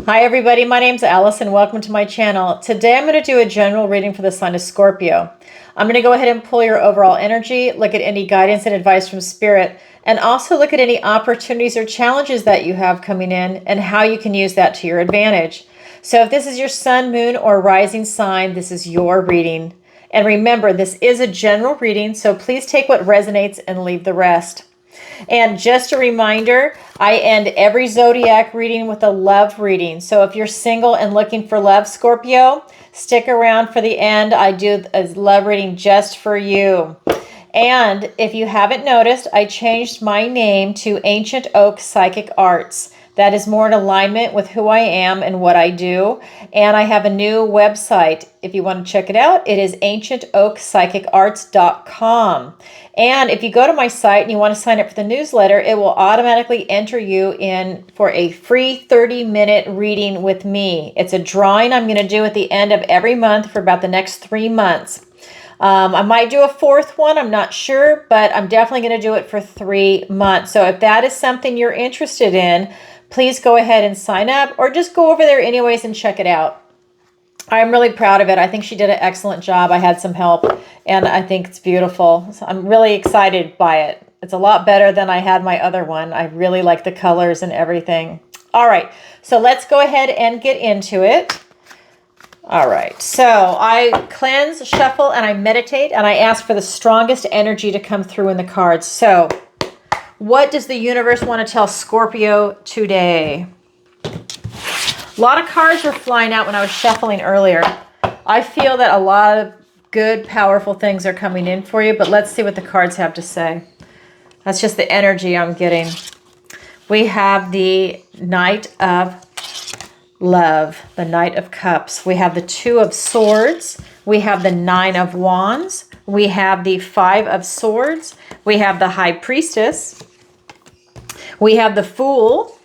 Hi everybody, my name's Alison. Welcome to my channel. Today I'm going to do a general reading for the sign of Scorpio. I'm going to go ahead and pull your overall energy, look at any guidance and advice from Spirit, and also look at any opportunities or challenges that you have coming in and how you can use that to your advantage. So if this is your sun, moon, or rising sign, this is your reading. And remember, this is a general reading, so please take what resonates and leave the rest. And just a reminder, I end every zodiac reading with a love reading. So if you're single and looking for love, Scorpio, stick around for the end. I do a love reading just for you. And if you haven't noticed, I changed my name to Ancient Oak Psychic Arts. That is more in alignment with who I am and what I do. And I have a new website. If you want to check it out, it is ancientoakpsychicarts.com. And if you go to my site and you want to sign up for the newsletter, it will automatically enter you in for a free 30-minute reading with me. It's a drawing I'm going to do at the end of every month for about the next 3 months. I might do a fourth one, I'm not sure, but I'm definitely going to do it for 3 months. So if that is something you're interested in, please go ahead and sign up, or just go over there anyways and check it out. I'm really proud of it. I think she did an excellent job. I had some help, and I think it's beautiful. So I'm really excited by it. It's a lot better than I had my other one. I really like the colors and everything. All right, so let's go ahead and get into it. All right, so I cleanse, shuffle, and I meditate, and I ask for the strongest energy to come through in the cards. So what does the universe want to tell Scorpio today? A lot of cards were flying out when I was shuffling earlier. I feel that a lot of good, powerful things are coming in for you, but let's see what the cards have to say. That's just the energy I'm getting. We have the Knight of Love, the Knight of Cups. We have the Two of Swords. We have the Nine of Wands. We have the Five of Swords. We have the High Priestess. We have the Fool.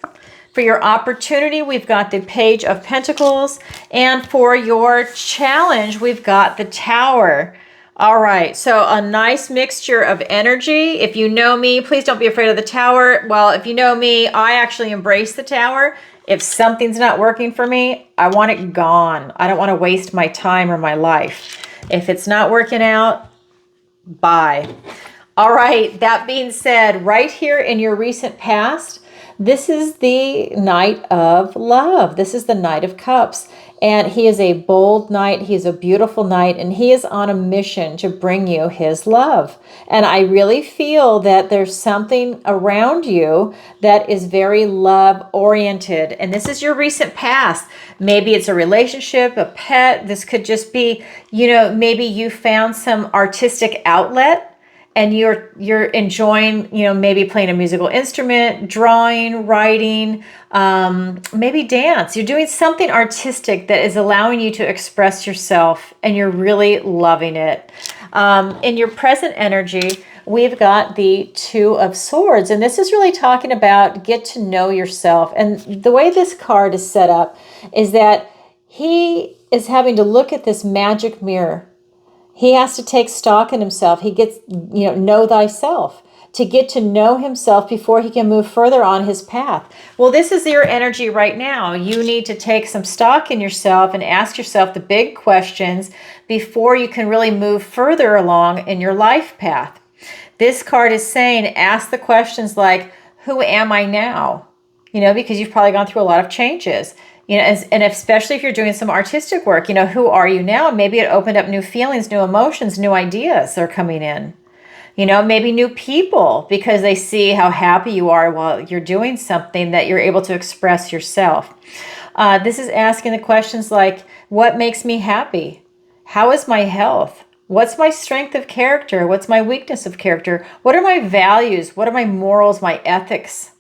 For your opportunity, we've got the Page of Pentacles. And for your challenge, we've got the Tower. All right, so a nice mixture of energy. If you know me, please don't be afraid of the Tower. Well, if you know me, I actually embrace the Tower. If something's not working for me, I want it gone. I don't want to waste my time or my life. If it's not working out, bye. All right, that being said, right here in your recent past, this is the Knight of Love. This is the Knight of Cups. And he is a bold knight. He is a beautiful knight. And he is on a mission to bring you his love. And I really feel that there's something around you that is very love-oriented. And this is your recent past. Maybe it's a relationship, a pet. This could just be, maybe you found some artistic outlet and you're enjoying, maybe playing a musical instrument, drawing, writing, maybe dance. You're doing something artistic that is allowing you to express yourself, and you're really loving it. In your present energy, we've got the Two of Swords, and this is really talking about get to know yourself. And the way this card is set up is that he is having to look at this magic mirror. He has to take stock in himself. He gets, know thyself, to get to know himself before he can move further on his path. Well, this is your energy right now. You need to take some stock in yourself and ask yourself the big questions before you can really move further along in your life path. This card is saying, ask the questions like, who am I now? Because you've probably gone through a lot of changes. And especially if you're doing some artistic work, who are you now? Maybe it opened up new feelings, new emotions, new ideas are coming in. Maybe new people, because they see how happy you are while you're doing something that you're able to express yourself. This is asking the questions like, what makes me happy? How is my health? What's my strength of character? What's my weakness of character? What are my values? What are my morals, my ethics?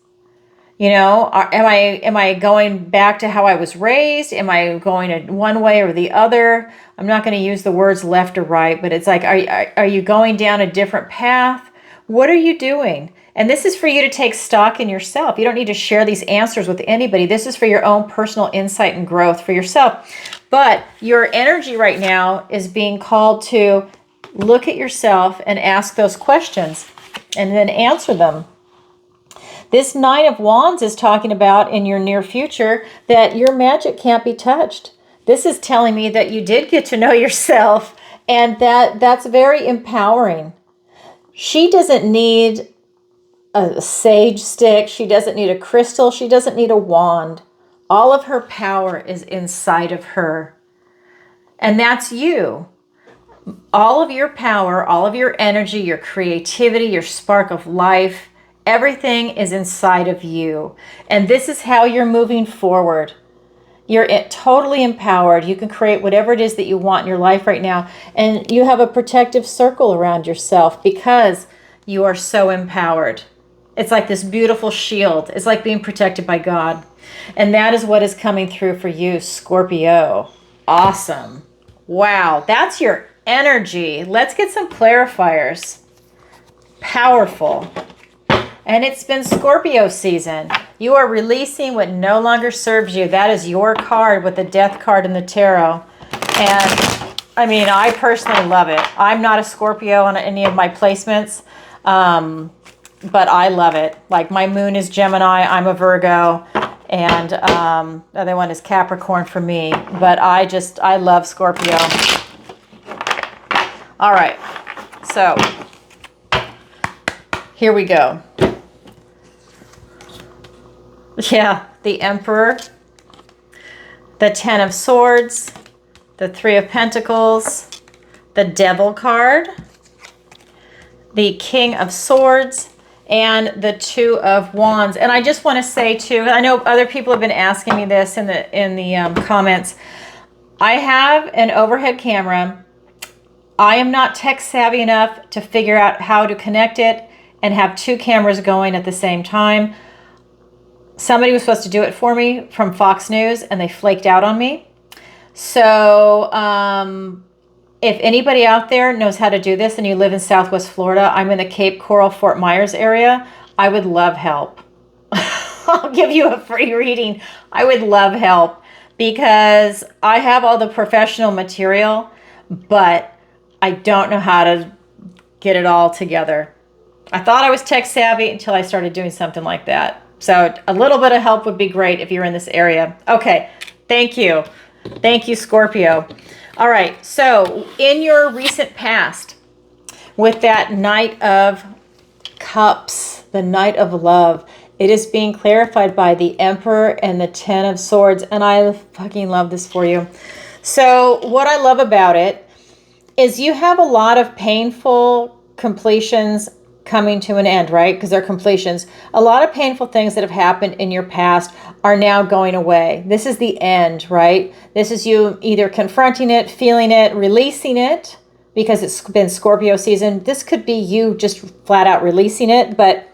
Am I going back to how I was raised? Am I going one way or the other? I'm not going to use the words left or right, but it's like, are you going down a different path? What are you doing? And this is for you to take stock in yourself. You don't need to share these answers with anybody. This is for your own personal insight and growth for yourself. But your energy right now is being called to look at yourself and ask those questions and then answer them. This Nine of Wands is talking about in your near future that your magic can't be touched. This is telling me that you did get to know yourself, and that's very empowering. She doesn't need a sage stick. She doesn't need a crystal. She doesn't need a wand. All of her power is inside of her. And that's you. All of your power, all of your energy, your creativity, your spark of life, everything is inside of you. And this is how you're moving forward. You're totally empowered. You can create whatever it is that you want in your life right now. And you have a protective circle around yourself because you are so empowered. It's like this beautiful shield. It's like being protected by God. And that is what is coming through for you, Scorpio. Awesome. Wow, that's your energy. Let's get some clarifiers. Powerful. And it's been Scorpio season. You are releasing what no longer serves you. That is your card with the death card in the tarot. And I mean, I personally love it. I'm not a Scorpio on any of my placements, but I love it. Like my moon is Gemini, I'm a Virgo, and the other one is Capricorn for me. But I love Scorpio. All right, so here we go. Yeah, the Emperor, the Ten of Swords, the Three of Pentacles, the Devil card, the King of Swords, and the Two of Wands. And I just want to say too, I know other people have been asking me this in the comments. I have an overhead camera. I am not tech savvy enough to figure out how to connect it and have two cameras going at the same time. Somebody was supposed to do it for me from Fox News, and they flaked out on me. So if anybody out there knows how to do this and you live in Southwest Florida, I'm in the Cape Coral, Fort Myers area, I would love help. I'll give you a free reading. I would love help because I have all the professional material, but I don't know how to get it all together. I thought I was tech savvy until I started doing something like that. So a little bit of help would be great if you're in this area. Okay, thank you. Thank you, Scorpio. All right, so in your recent past, with that Knight of Cups, the Knight of Love, it is being clarified by the Emperor and the Ten of Swords, and I fucking love this for you. So what I love about it is you have a lot of painful completions coming to an end, right? Because they're completions. A lot of painful things that have happened in your past are now going away. This is the end, right? This is you either confronting it, feeling it, releasing it, because it's been Scorpio season. This could be you just flat out releasing it, but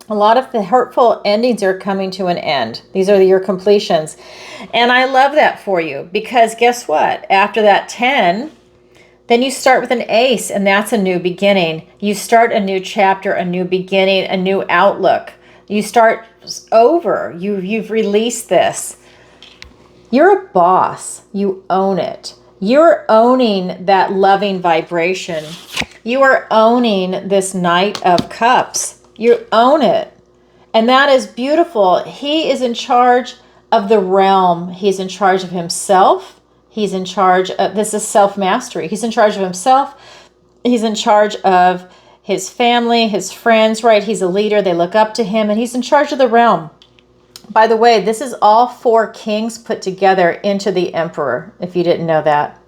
a lot of the hurtful endings are coming to an end. These are your completions. And I love that for you because guess what? After that 10, then you start with an ace, and that's a new beginning. You start a new chapter, a new beginning, a new outlook. You start over. You've released this. You're a boss. You own it. You're owning that loving vibration. You are owning this Knight of Cups. You own it. And that is beautiful. He is in charge of the realm. He's in charge of himself. He's in charge of, this is self-mastery. He's in charge of himself. He's in charge of his family, his friends, right? He's a leader. They look up to him, and he's in charge of the realm. By the way, this is all four kings put together into the Emperor, if you didn't know that.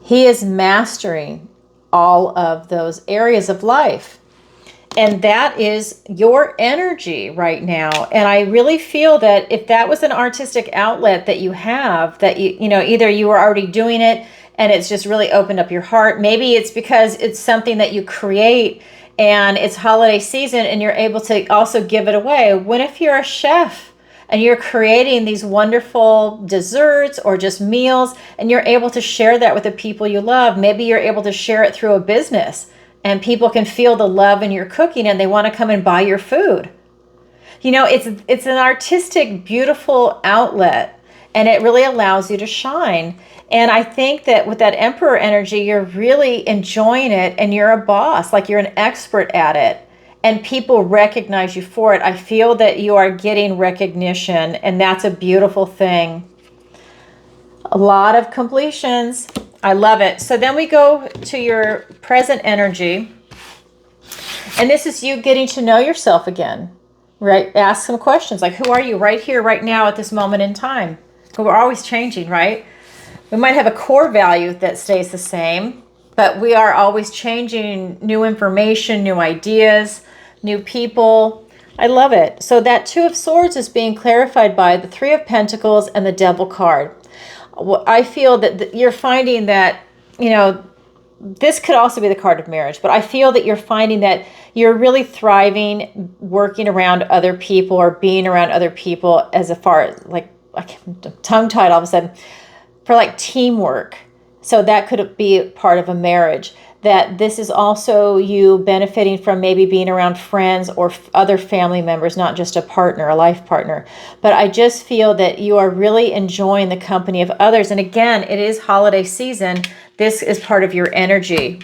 He is mastering all of those areas of life. And that is your energy right now. And I really feel that if that was an artistic outlet that you have, that you know, either you were already doing it and it's just really opened up your heart. Maybe it's because it's something that you create and it's holiday season and you're able to also give it away. What if you're a chef and you're creating these wonderful desserts or just meals and you're able to share that with the people you love? Maybe you're able to share it through a business. And people can feel the love in your cooking and they want to come and buy your food. You know, it's an artistic, beautiful outlet, and it really allows you to shine. And I think that with that Emperor energy, you're really enjoying it and you're a boss, like you're an expert at it. and people recognize you for it. I feel that you are getting recognition, and that's a beautiful thing. A lot of completions. I love it. So then we go to your present energy. And this is you getting to know yourself again, right? Ask some questions like, who are you right here, right now at this moment in time? We're always changing, right? We might have a core value that stays the same, but we are always changing, new information, new ideas, new people. I love it. So that Two of Swords is being clarified by the Three of Pentacles and the Devil card. I feel that you're finding that, you know, this could also be the card of marriage, but I feel that you're finding that you're really thriving working around other people or being around other people as far as like tongue-tied all of a sudden for like teamwork. So that could be part of a marriage. That this is also you benefiting from maybe being around friends or other family members, not just a partner, a life partner. But I just feel that you are really enjoying the company of others. And again, it is holiday season. This is part of your energy.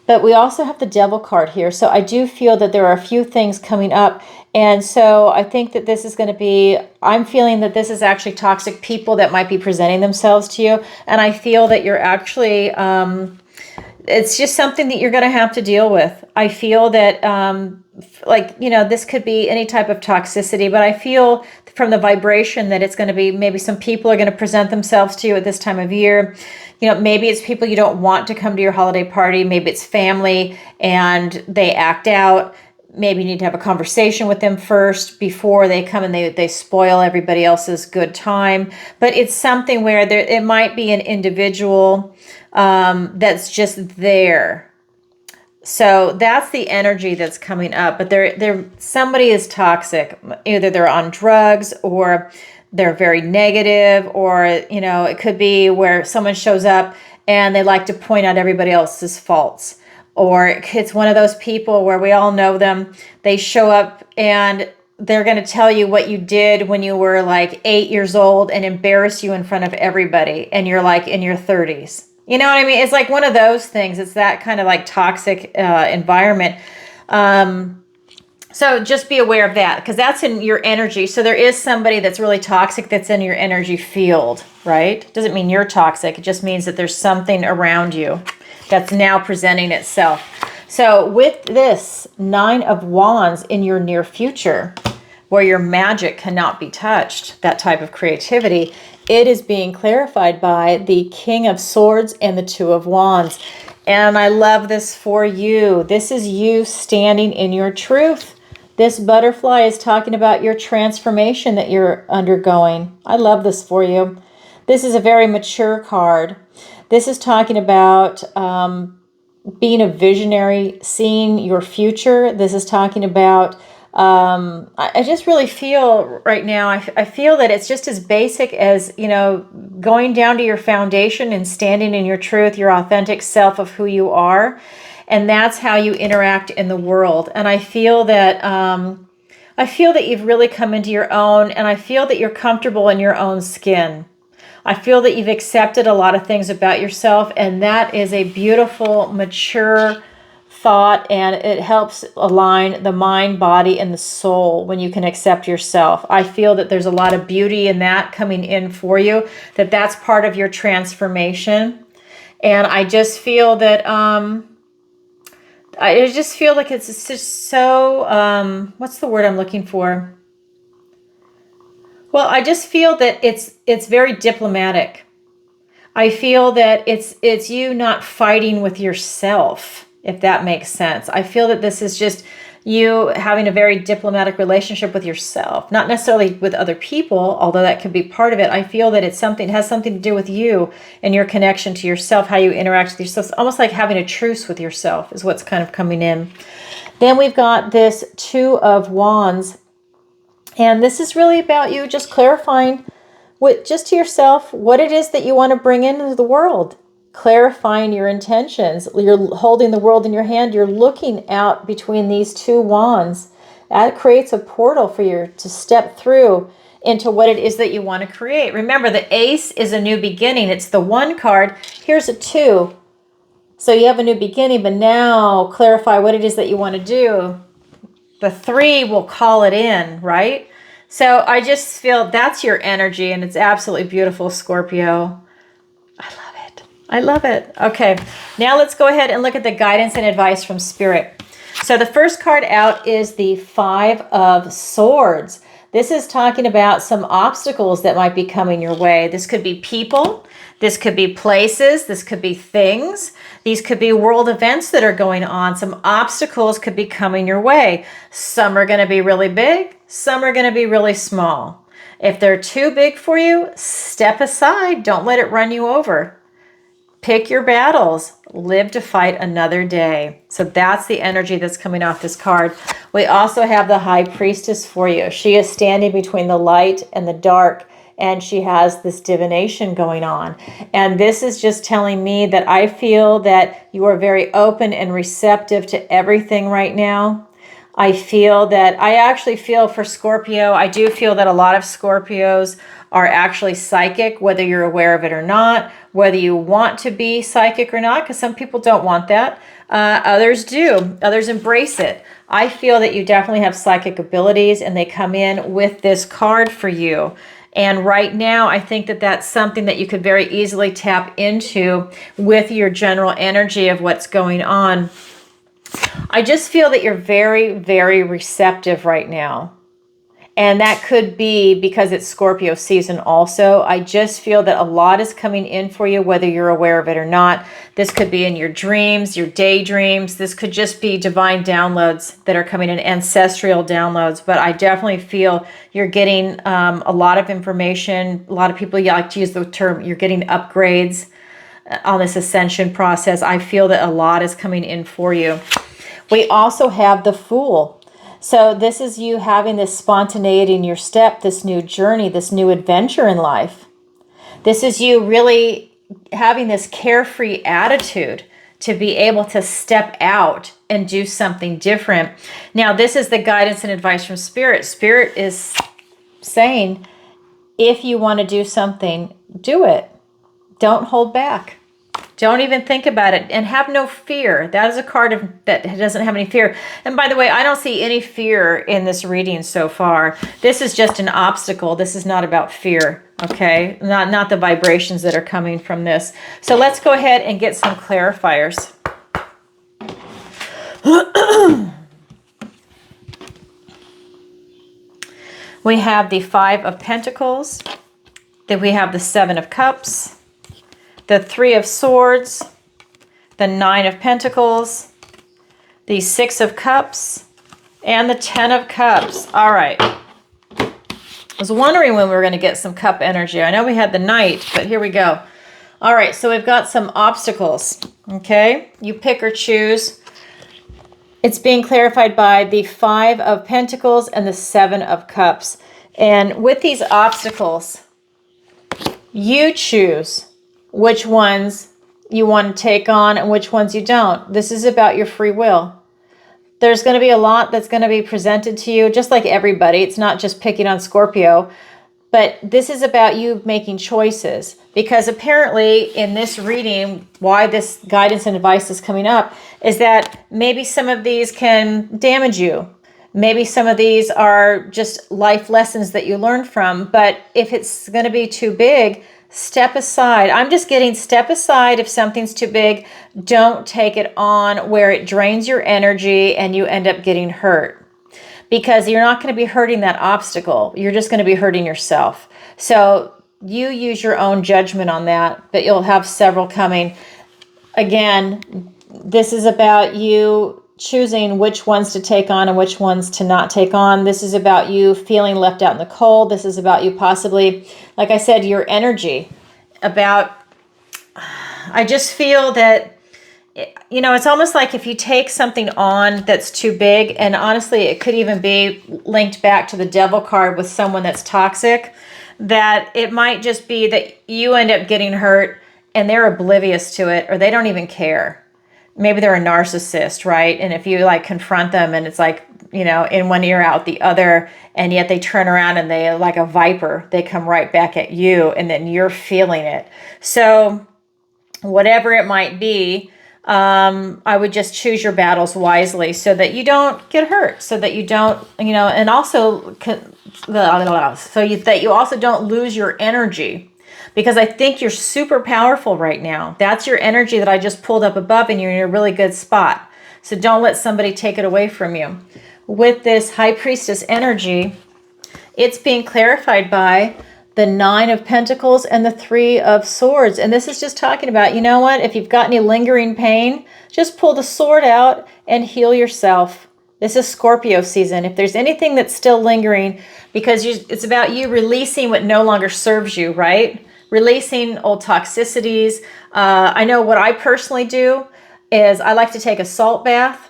But we also have the Devil card here. So I do feel that there are a few things coming up. And so I think that this is going to be, I'm feeling that this is actually toxic people that might be presenting themselves to you. And I feel that you're actually, it's just something that you're going to have to deal with. I feel that, like, you know, this could be any type of toxicity, but I feel from the vibration that it's going to be maybe some people are going to present themselves to you at this time of year. You know, maybe it's people you don't want to come to your holiday party. Maybe it's family and they act out. Maybe you need to have a conversation with them first before they come and they spoil everybody else's good time. But it's something where it might be an individual that's just there. So that's the energy that's coming up. But somebody is toxic. Either they're on drugs or they're very negative, or, you know, it could be where someone shows up and they like to point out everybody else's faults. Or it's one of those people where we all know them. They show up and they're going to tell you what you did when you were like 8 years old and embarrass you in front of everybody. And you're like in your 30s. You know what I mean? It's like one of those things. It's that kind of like toxic environment. So just be aware of that because that's in your energy. So there is somebody that's really toxic that's in your energy field, right? Doesn't mean you're toxic. It just means that there's something around you that's now presenting itself. So with this Nine of Wands in your near future, where your magic cannot be touched, that type of creativity, it is being clarified by the King of Swords and the Two of Wands. And I love this for you. This is you standing in your truth. This butterfly is talking about your transformation that you're undergoing. I love this for you. This is a very mature card. This is talking about being a visionary, seeing your future. This is talking about, I just really feel right now, I feel that it's just as basic as, you know, going down to your foundation and standing in your truth, your authentic self of who you are. And that's how you interact in the world. And I feel that you've really come into your own, and I feel that you're comfortable in your own skin. I feel that you've accepted a lot of things about yourself, and that is a beautiful, mature thought, and it helps align the mind, body, and the soul when you can accept yourself. I feel that there's a lot of beauty in that coming in for you, that's part of your transformation. And I just feel that I just feel like it's just so, what's the word I'm looking for? Well, I just feel that it's very diplomatic. I feel that it's you not fighting with yourself, if that makes sense. I feel that this is just you having a very diplomatic relationship with yourself, not necessarily with other people, although that could be part of it. I feel that it has something to do with you and your connection to yourself, how you interact with yourself. It's almost like having a truce with yourself is what's kind of coming in. Then we've got this Two of Wands. And this is really about you just clarifying just to yourself what it is that you want to bring into the world. Clarifying your intentions. You're holding the world in your hand. You're looking out between these two wands. That creates a portal for you to step through into what it is that you want to create. Remember, the Ace is a new beginning. It's the 1 card. Here's a 2. So you have a new beginning, but now clarify what it is that you want to do. The 3 will call it in, right? So I just feel that's your energy, and it's absolutely beautiful, Scorpio. I love it. I love it. Okay, now let's go ahead and look at the guidance and advice from Spirit. So the first card out is the 5 of Swords. This is talking about some obstacles that might be coming your way. This could be people. This could be places. This could be things. These could be world events that are going on. Some obstacles could be coming your way. Some are going to be really big. Some are going to be really small. If they're too big for you, step aside. Don't let it run you over. Pick your battles. Live to fight another day. So that's the energy that's coming off this card. We also have the High Priestess for you. She is standing between the light and the dark, and she has this divination going on. And this is just telling me that I feel that you are very open and receptive to everything right now. I actually feel for Scorpio, I do feel that a lot of Scorpios are actually psychic, whether you're aware of it or not, whether you want to be psychic or not, because some people don't want that. Others do. Others embrace it. I feel that you definitely have psychic abilities, and they come in with this card for you. And right now, I think that that's something that you could very easily tap into with your general energy of what's going on. I just feel that you're very, very receptive right now. And that could be because it's Scorpio season also. I just feel that a lot is coming in for you, whether you're aware of it or not. This could be in your dreams, your daydreams. This could just be divine downloads that are coming in, ancestral downloads. But I definitely feel you're getting a lot of information. A lot of people like to use the term, you're getting upgrades on this ascension process. I feel that a lot is coming in for you. We also have the Fool. So this is you having this spontaneity in your step, this new journey, this new adventure in life. This is you really having this carefree attitude to be able to step out and do something different. Now, this is the guidance and advice from Spirit. Spirit is saying, if you want to do something, do it. Don't hold back. Don't even think about it, and have no fear. That is a card that doesn't have any fear. And by the way, I don't see any fear in this reading so far. This is just an obstacle. This is not about fear, okay? Not the vibrations that are coming from this. So let's go ahead and get some clarifiers. We have the 5 of Pentacles. Then we have the 7 of Cups. The 3 of Swords, the 9 of Pentacles, the 6 of Cups, and the 10 of Cups. All right. I was wondering when we were going to get some cup energy. I know we had the Knight, but here we go. All right, so we've got some obstacles, okay? You pick or choose. It's being clarified by the 5 of Pentacles and the 7 of Cups. And with these obstacles, you choose which ones you want to take on and which ones you don't. This is about your free will. There's going to be a lot that's going to be presented to you, just like everybody. It's not just picking on Scorpio, but this is about you making choices. Because apparently in this reading, why this guidance and advice is coming up is that maybe some of these can damage you. Maybe some of these are just life lessons that you learn from. But if it's going to be too big, step aside. I'm just getting step aside if something's too big. Don't take it on where it drains your energy and you end up getting hurt. Because you're not going to be hurting that obstacle. You're just going to be hurting yourself. So you use your own judgment on that, but you'll have several coming. Again, this is about you choosing which ones to take on and which ones to not take on. This is about you feeling left out in the cold. This is about you possibly, like I said, your energy. I just feel that, you know, it's almost like if you take something on that's too big, and honestly, it could even be linked back to the Devil card with someone that's toxic, that it might just be that you end up getting hurt and they're oblivious to it, or they don't even care. Maybe they're a narcissist, right? And if you like confront them and it's like, you know, in one ear out the other, and yet they turn around and they, like a viper, they come right back at you, and then you're feeling it. So whatever it might be, I would just choose your battles wisely so that you don't get hurt, so that you don't, and also that you also don't lose your energy, because I think you're super powerful right now. That's your energy that I just pulled up above, and you're in a really good spot. So don't let somebody take it away from you. With this High Priestess energy, it's being clarified by the 9 of Pentacles and the 3 of Swords. And this is just talking about, you know what? If you've got any lingering pain, just pull the sword out and heal yourself. This is Scorpio season. If there's anything that's still lingering, because it's about you releasing what no longer serves you, right? Releasing old toxicities. I know what I personally do is I like to take a salt bath.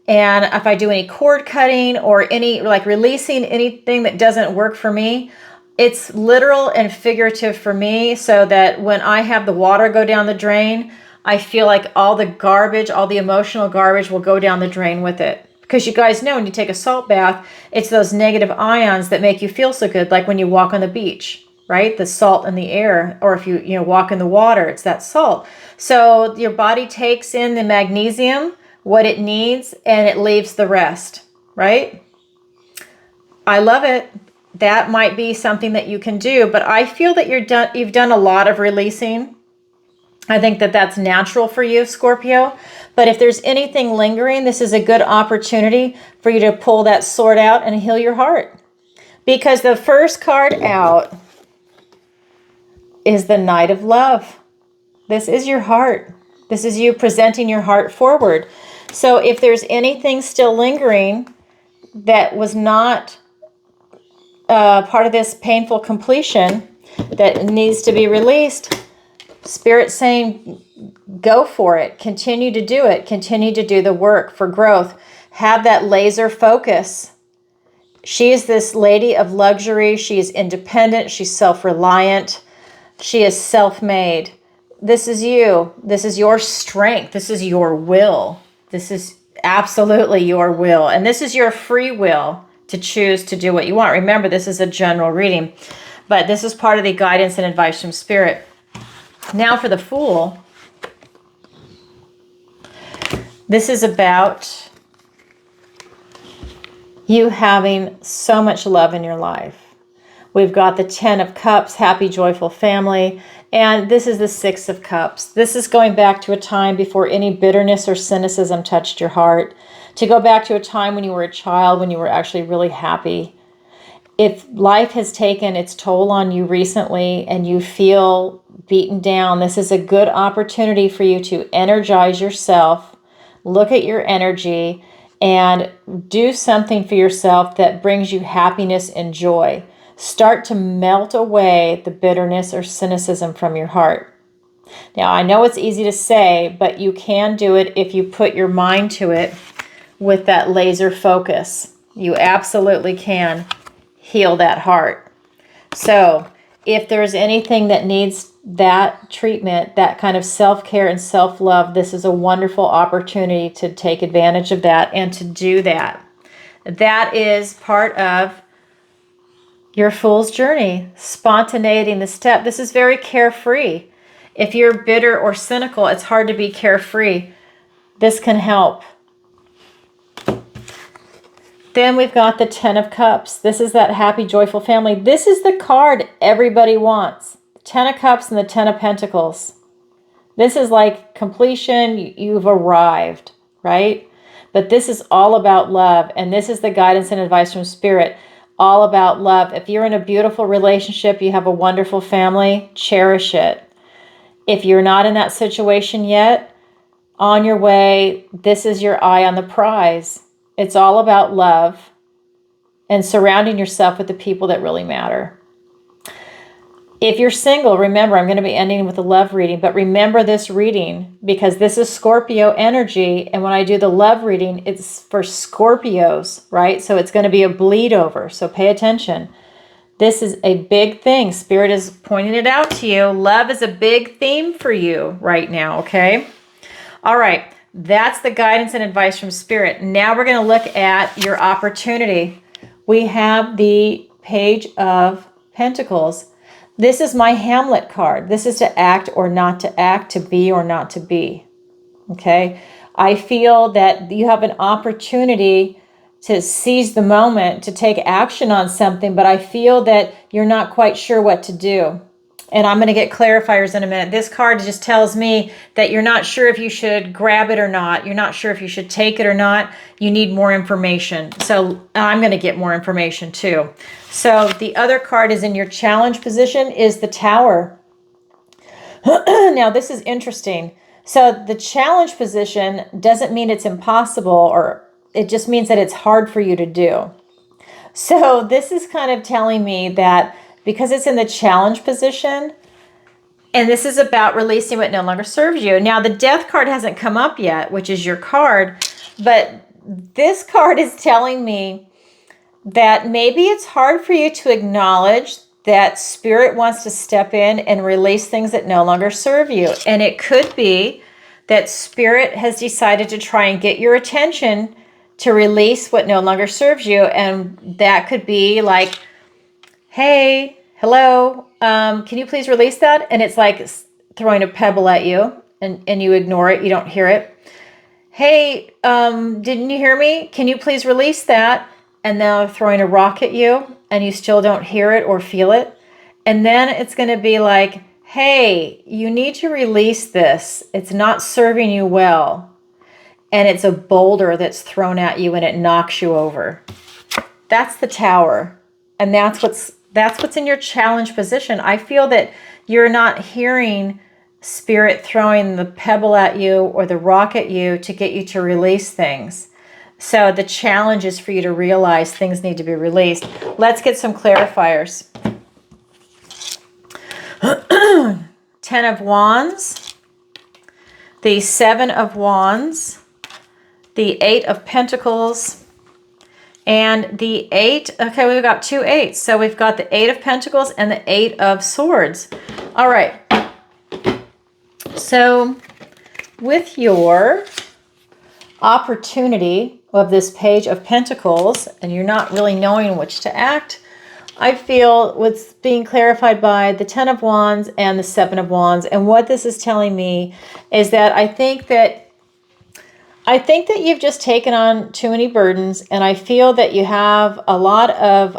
And if I do any cord cutting or any releasing anything that doesn't work for me, it's literal and figurative for me, so that when I have the water go down the drain, I feel like all the garbage, all the emotional garbage will go down the drain with it. Because you guys know when you take a salt bath, it's those negative ions that make you feel so good, like when you walk on the beach, right? The salt in the air, or if you walk in the water, it's that salt. So your body takes in the magnesium, what it needs, and it leaves the rest, right? I love it. That might be something that you can do, but I feel that you've done a lot of releasing. I think that that's natural for you, Scorpio. But if there's anything lingering, this is a good opportunity for you to pull that sword out and heal your heart. Because the first card out is the Knight of Love. This is your heart. This is you presenting your heart forward. So if there's anything still lingering that was not part of this painful completion that needs to be released, Spirit's saying, go for it. Continue to do it. Continue to do the work for growth. Have that laser focus. She is this lady of luxury. She is independent. She's self-reliant. She is self-made. This is you. This is your strength. This is your will. This is absolutely your will. And this is your free will to choose to do what you want. Remember, this is a general reading, but this is part of the guidance and advice from Spirit. Now for the Fool. This is about you having so much love in your life. We've got the 10 of Cups, happy, joyful family. And this is the 6 of Cups. This is going back to a time before any bitterness or cynicism touched your heart. To go back to a time when you were a child, when you were actually really happy. If life has taken its toll on you recently and you feel beaten down, this is a good opportunity for you to energize yourself, look at your energy, and do something for yourself that brings you happiness and joy. Start to melt away the bitterness or cynicism from your heart. Now, I know it's easy to say, but you can do it if you put your mind to it with that laser focus. You absolutely can heal that heart. So if there's anything that needs that treatment, that kind of self-care and self-love, this is a wonderful opportunity to take advantage of that and to do that. That is part of your Fool's journey, spontaneity in the step. This is very carefree. If you're bitter or cynical, it's hard to be carefree. This can help. Then we've got the 10 of Cups. This is that happy, joyful family. This is the card everybody wants. 10 of Cups and the 10 of Pentacles. This is like completion. You've arrived, right? But this is all about love. And this is the guidance and advice from Spirit. All about love. If you're in a beautiful relationship, you have a wonderful family, cherish it. If you're not in that situation yet, on your way, this is your eye on the prize. It's all about love and surrounding yourself with the people that really matter. If you're single, remember, I'm going to be ending with a love reading, but remember this reading because this is Scorpio energy. And when I do the love reading, it's for Scorpios, right? So it's going to be a bleed over. So pay attention. This is a big thing. Spirit is pointing it out to you. Love is a big theme for you right now, okay? All right. That's the guidance and advice from Spirit. Now we're going to look at your opportunity. We have the Page of Pentacles. This is my Hamlet card. This is to act or not to act, to be or not to be. Okay. I feel that you have an opportunity to seize the moment, to take action on something, but I feel that you're not quite sure what to do. And I'm going to get clarifiers in a minute. This card just tells me that you're not sure if you should grab it or not. You're not sure if you should take it or not. You need more information. So I'm going to get more information too. So the other card is in your challenge position is the Tower. Now this is interesting. So the challenge position doesn't mean it's impossible, or it just means that it's hard for you to do. So this is kind of telling me that because it's in the challenge position, and this is about releasing what no longer serves you. Now, the Death card hasn't come up yet, which is your card, but this card is telling me that maybe it's hard for you to acknowledge that Spirit wants to step in and release things that no longer serve you. And it could be that Spirit has decided to try and get your attention to release what no longer serves you. And that could be like, hey, hello, can you please release that? And it's like throwing a pebble at you and you ignore it. You don't hear it. Hey, didn't you hear me? Can you please release that? And now they're throwing a rock at you and you still don't hear it or feel it. And then it's going to be like, hey, you need to release this. It's not serving you well. And it's a boulder that's thrown at you and it knocks you over. That's the Tower. And that's what's in your challenge position. I feel that you're not hearing Spirit throwing the pebble at you or the rock at you to get you to release things. So the challenge is for you to realize things need to be released. Let's get some clarifiers. 10 of Wands, the 7 of Wands, the 8 of Pentacles, and the 8. Okay, we've got 2 8s. So we've got the 8 of Pentacles and the 8 of Swords. All right. So with your opportunity of this Page of Pentacles, and you're not really knowing which to act, I feel what's being clarified by the 10 of Wands and the 7 of Wands. And what this is telling me is that I think that you've just taken on too many burdens, and I feel that you have a lot of,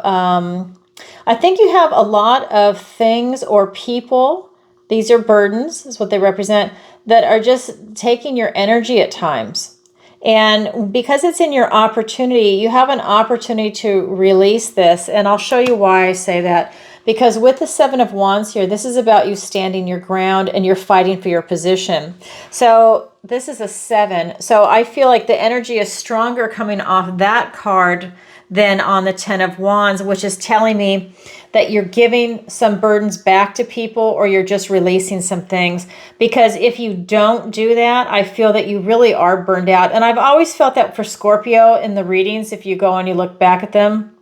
I think you have a lot of things or people, these are burdens, is what they represent, that are just taking your energy at times. And because it's in your opportunity, you have an opportunity to release this. And I'll show you why I say that. Because with the 7 of Wands here, this is about you standing your ground and you're fighting for your position. So this is a 7. So I feel like the energy is stronger coming off that card than on the 10 of Wands, which is telling me that you're giving some burdens back to people or you're just releasing some things. Because if you don't do that, I feel that you really are burned out. And I've always felt that for Scorpio in the readings, if you go and you look back at them,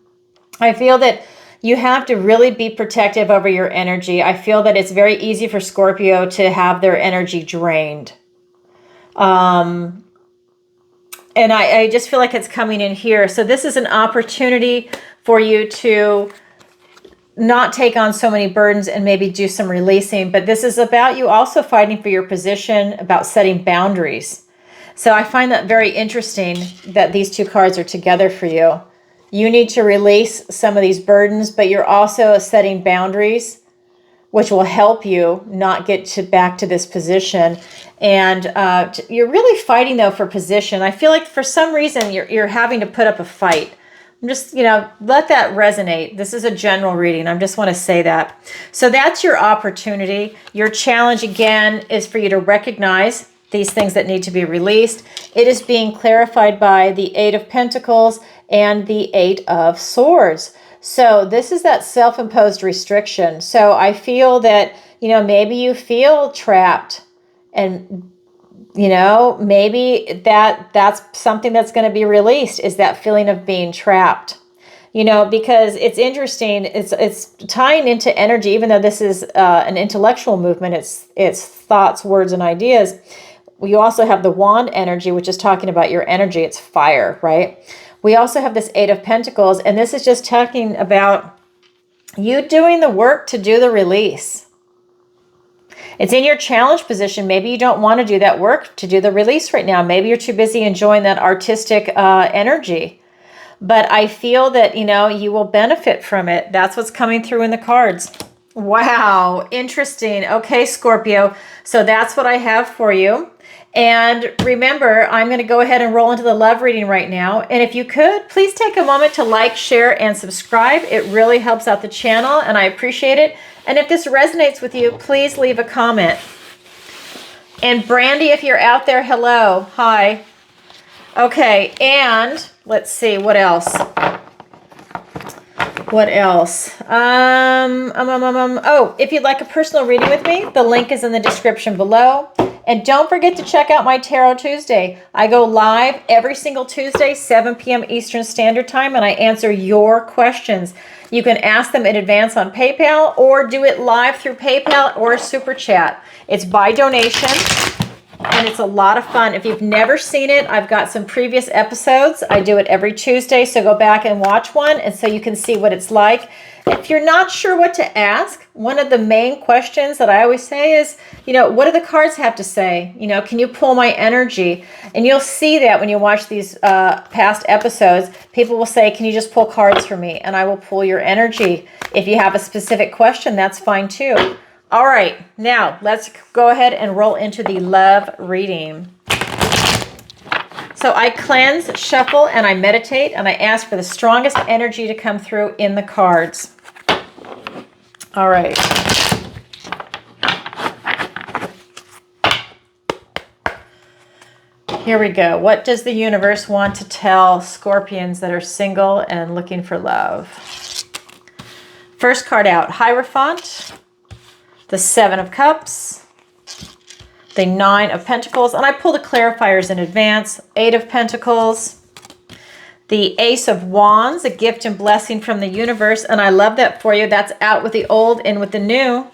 I feel that you have to really be protective over your energy. I feel that it's very easy for Scorpio to have their energy drained. And I just feel like it's coming in here. So this is an opportunity for you to not take on so many burdens and maybe do some releasing. But this is about you also fighting for your position, about setting boundaries. So I find that very interesting that these two cards are together for you. You need to release some of these burdens, but you're also setting boundaries, which will help you not get back to this position. And you're really fighting, though, for position. I feel like for some reason you're having to put up a fight. I'm just, let that resonate. This is a general reading. I just want to say that. So that's your opportunity. Your challenge, again, is for you to recognize these things that need to be released. It is being clarified by the 8 of Pentacles and the 8 of Swords. So this is that self-imposed restriction. So I feel that, maybe you feel trapped, and, maybe that's something that's going to be released, is that feeling of being trapped. Because it's interesting, it's tying into energy, even though this is an intellectual movement, it's thoughts, words, and ideas. You also have the wand energy, which is talking about your energy. It's fire, right? We also have this 8 of Pentacles, and this is just talking about you doing the work to do the release. It's in your challenge position. Maybe you don't want to do that work to do the release right now. Maybe you're too busy enjoying that artistic energy. But I feel that, you will benefit from it. That's what's coming through in the cards. Wow, interesting. Okay, Scorpio. So that's what I have for you. And remember, I'm going to go ahead and roll into the love reading right now. And if you could, please take a moment to like, share, and subscribe. It really helps out the channel, and I appreciate it. And if this resonates with you, please leave a comment. And Brandy, if you're out there, hello. Hi. Okay, and let's see, what else? What else? Oh, if you'd like a personal reading with me, the link is in the description below. And don't forget to check out my Tarot Tuesday. I go live every single Tuesday, 7 p.m. Eastern Standard Time, and I answer your questions. You can ask them in advance on PayPal or do it live through PayPal or Super Chat. It's by donation. And it's a lot of fun. If you've never seen it, I've got some previous episodes. I do it every Tuesday, so go back and watch one, and so you can see what it's like. If you're not sure what to ask, one of the main questions that I always say is, what do the cards have to say? Can you pull my energy? And you'll see that when you watch these past episodes, people will say, can you just pull cards for me? And I will pull your energy. If you have a specific question, that's fine too. All right, now let's go ahead and roll into the love reading. So I cleanse, shuffle, and I meditate, and I ask for the strongest energy to come through in the cards. All right. Here we go. What does the universe want to tell Scorpions that are single and looking for love? First card out, Hierophant. The 7 of Cups, the 9 of Pentacles, and I pull the clarifiers in advance, 8 of Pentacles, the Ace of Wands, a gift and blessing from the universe, and I love that for you. That's out with the old, in with the new.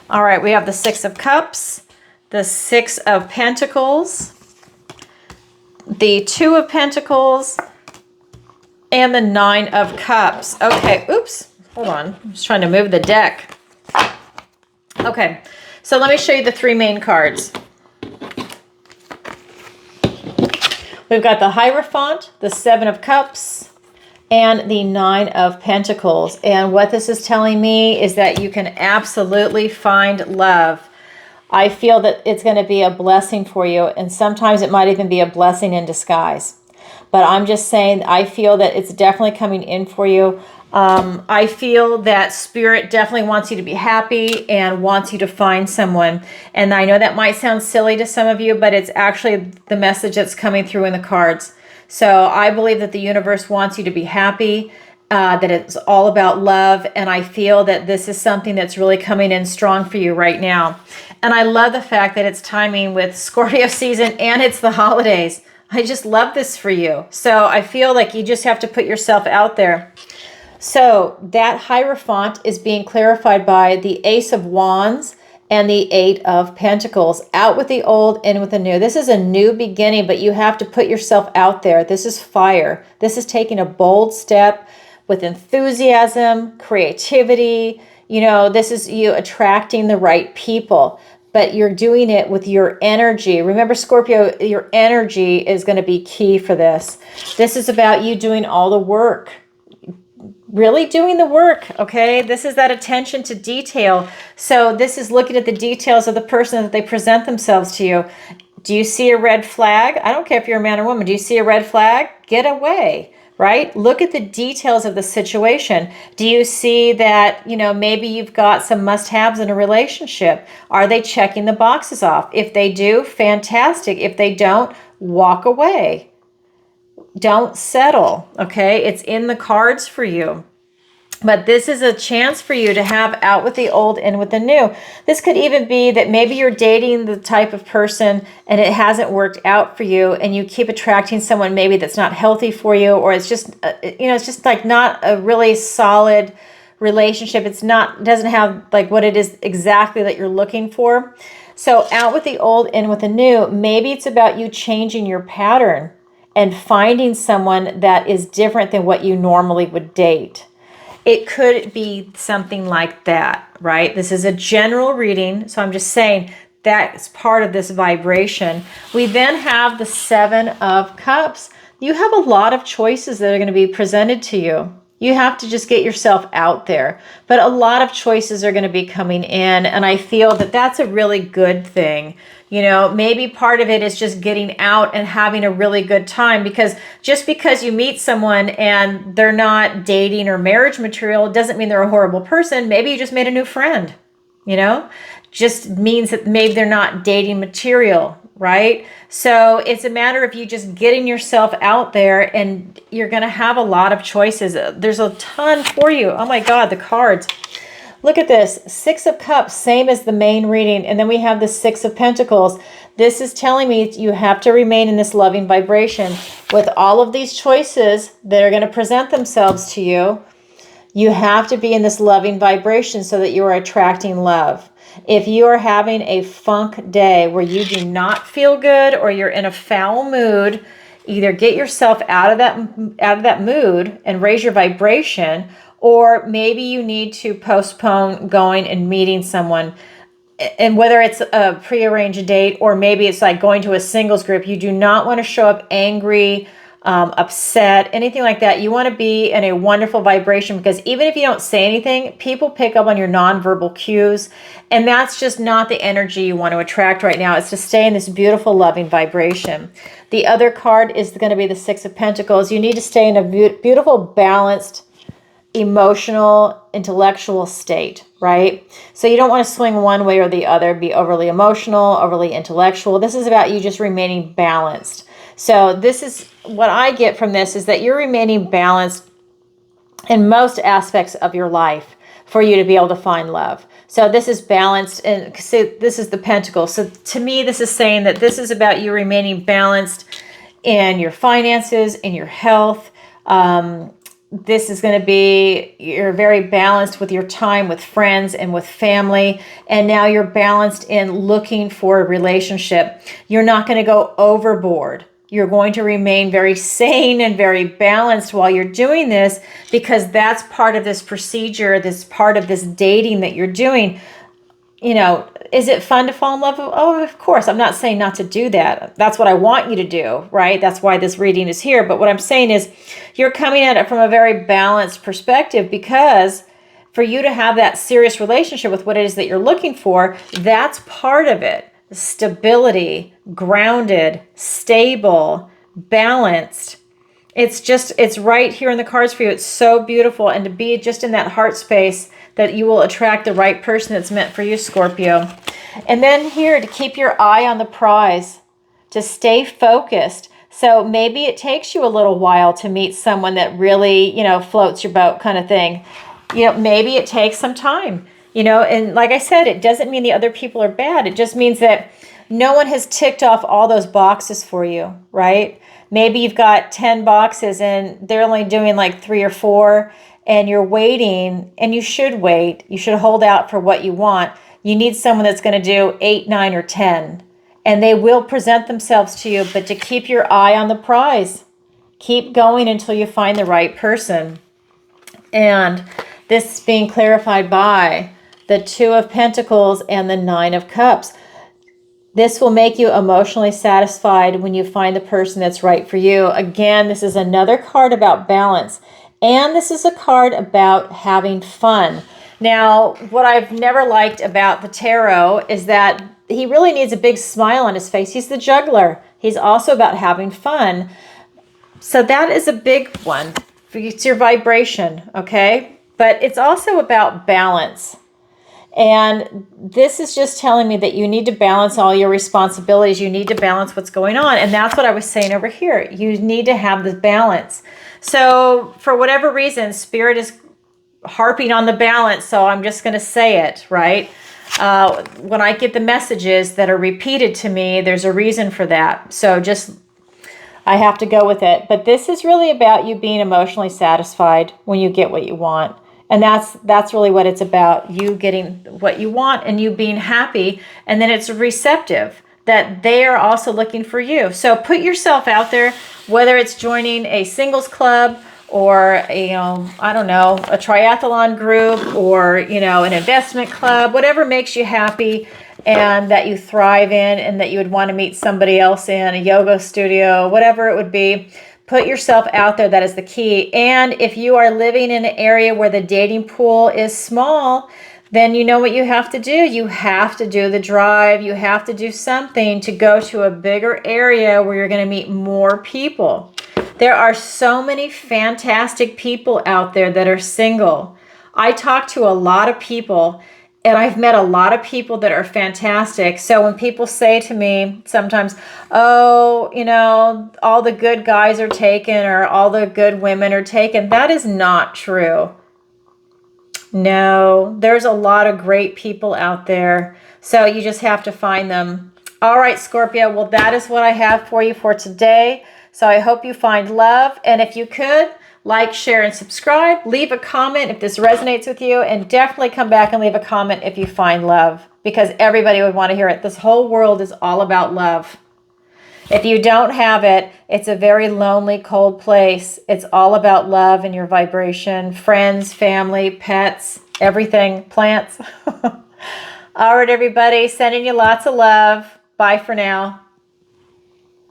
All right, we have the 6 of Cups, the 6 of Pentacles, the 2 of Pentacles, and the 9 of Cups. Okay, oops, hold on. I'm just trying to move the deck. Okay, so let me show you the 3 main cards. We've got the Hierophant, the 7 of Cups, and the 9 of Pentacles. And what this is telling me is that you can absolutely find love. I feel that it's going to be a blessing for you, and sometimes it might even be a blessing in disguise. But I'm just saying, I feel that it's definitely coming in for you. I feel that Spirit definitely wants you to be happy and wants you to find someone. And I know that might sound silly to some of you, but it's actually the message that's coming through in the cards. So I believe that the universe wants you to be happy, that it's all about love. And I feel that this is something that's really coming in strong for you right now. And I love the fact that it's timing with Scorpio season and it's the holidays. I just love this for you. So I feel like you just have to put yourself out there. So that Hierophant is being clarified by the Ace of Wands and the 8 of Pentacles. Out with the old, in with the new. This is a new beginning, but you have to put yourself out there. This is fire. This is taking a bold step with enthusiasm, creativity. This is you attracting the right people, but you're doing it with your energy. Remember, Scorpio, your energy is going to be key for this. This is about you doing all the work. Really doing the work, okay? This is that attention to detail. So this is looking at the details of the person that they present themselves to you. Do you see a red flag? I don't care if you're a man or woman. Do you see a red flag? Get away, right? Look at the details of the situation. Do you see that, maybe you've got some must-haves in a relationship? Are they checking the boxes off? If they do, fantastic. If they don't, walk away. Don't settle, okay? It's in the cards for you. But this is a chance for you to have out with the old, in with the new. This could even be that maybe you're dating the type of person and it hasn't worked out for you, and you keep attracting someone maybe that's not healthy for you, or it's just, it's just like not a really solid relationship. Doesn't have like what it is exactly that you're looking for. So out with the old, in with the new. Maybe it's about you changing your pattern and finding someone that is different than what you normally would date. It could be something like that, right? This is a general reading, so I'm just saying that's part of this vibration. We then have the Seven of Cups. You have a lot of choices that are going to be presented to you. You have to just get yourself out there. But a lot of choices are going to be coming in, and I feel that that's a really good thing. You know, maybe part of it is just getting out and having a really good time, because just because you meet someone and they're not dating or marriage material doesn't mean they're a horrible person. Maybe you just made a new friend, you know? Just means that maybe they're not dating material, right? So it's a matter of you just getting yourself out there, and you're going to have a lot of choices. There's a ton for you. Oh my God, the cards. Look at this, Six of Cups, same as the main reading. And then we have the Six of Pentacles. This is telling me you have to remain in this loving vibration. With all of these choices that are going to present themselves to you, you have to be in this loving vibration so that you are attracting love. If you are having a funk day where you do not feel good, or you're in a foul mood, either get yourself out of that mood and raise your vibration, or maybe you need to postpone going and meeting someone. And whether it's a prearranged date, or maybe it's like going to a singles group, you do not want to show up angry, upset, anything like that. You want to be in a wonderful vibration, because even if you don't say anything, people pick up on your nonverbal cues, and that's just not the energy you want to attract right now. It's to stay in this beautiful, loving vibration. The other card is going to be the Six of Pentacles. You need to stay in a beautiful, balanced, emotional, intellectual state, right? So you don't want to swing one way or the other, be overly emotional, overly intellectual. This is about you just remaining balanced. So this is what I get from this, is that you're remaining balanced in most aspects of your life for you to be able to find love. So this is balanced, and this is the Pentacle. So to me, this is saying that this is about you remaining balanced in your finances, in your health. This is going to be, you're very balanced with your time with friends and with family. And now you're balanced in looking for a relationship. You're not going to go overboard. You're going to remain very sane and very balanced while you're doing this, because that's part of this procedure, this part of this dating that you're doing. You know, is it fun to fall in love? Oh, of course. I'm not saying not to do that. That's what I want you to do, right? That's why this reading is here. But what I'm saying is you're coming at it from a very balanced perspective, because for you to have that serious relationship with what it is that you're looking for, that's part of it. Stability, grounded, stable, balanced. It's right here in the cards for you. It's so beautiful. And to be just in that heart space, that you will attract the right person that's meant for you, Scorpio. And then here, to keep your eye on the prize, to stay focused. So maybe it takes you a little while to meet someone that really, floats your boat kind of thing. Maybe it takes some time, and like I said, it doesn't mean the other people are bad. It just means that no one has ticked off all those boxes for you, right? Maybe you've got 10 boxes and they're only doing like 3 or 4, and you're waiting, and you should wait. You should hold out for what you want. You need someone that's going to do 8, 9, or 10, and they will present themselves to you, but to keep your eye on the prize. Keep going until you find the right person. And this is being clarified by the Two of Pentacles and the Nine of Cups. This will make you emotionally satisfied when you find the person that's right for you. Again, this is another card about balance. And this is a card about having fun. Now, what I've never liked about the tarot is that he really needs a big smile on his face. He's the juggler. He's also about having fun. So that is a big one. It's your vibration, okay? But it's also about balance. And this is just telling me that you need to balance all your responsibilities. You need to balance what's going on. And that's what I was saying over here. You need to have the balance. So for whatever reason, Spirit is harping on the balance. So I'm just going to say it, right? When I get the messages that are repeated to me, there's a reason for that. So I have to go with it. But this is really about you being emotionally satisfied when you get what you want. And that's really what it's about, you getting what you want and you being happy. And then it's receptive, that they are also looking for you. So put yourself out there, whether it's joining a singles club or, I don't know, a triathlon group, or, an investment club, whatever makes you happy and that you thrive in and that you would want to meet somebody else in, a yoga studio, whatever it would be. Put yourself out there. That is the key. And if you are living in an area where the dating pool is small, then you know what you have to do. You have to do the drive. You have to do something to go to a bigger area where you're going to meet more people. There are so many fantastic people out there that are single. I talk to a lot of people, and I've met a lot of people that are fantastic. So when people say to me sometimes, oh, all the good guys are taken or all the good women are taken, that is not true. No, there's a lot of great people out there. So you just have to find them. All right, Scorpio. Well, that is what I have for you for today. So I hope you find love. And if you could, like, share, and subscribe. Leave a comment if this resonates with you. And definitely come back and leave a comment if you find love. Because everybody would want to hear it. This whole world is all about love. If you don't have it, it's a very lonely, cold place. It's all about love and your vibration. Friends, family, pets, everything, plants. All right, everybody. Sending you lots of love. Bye for now.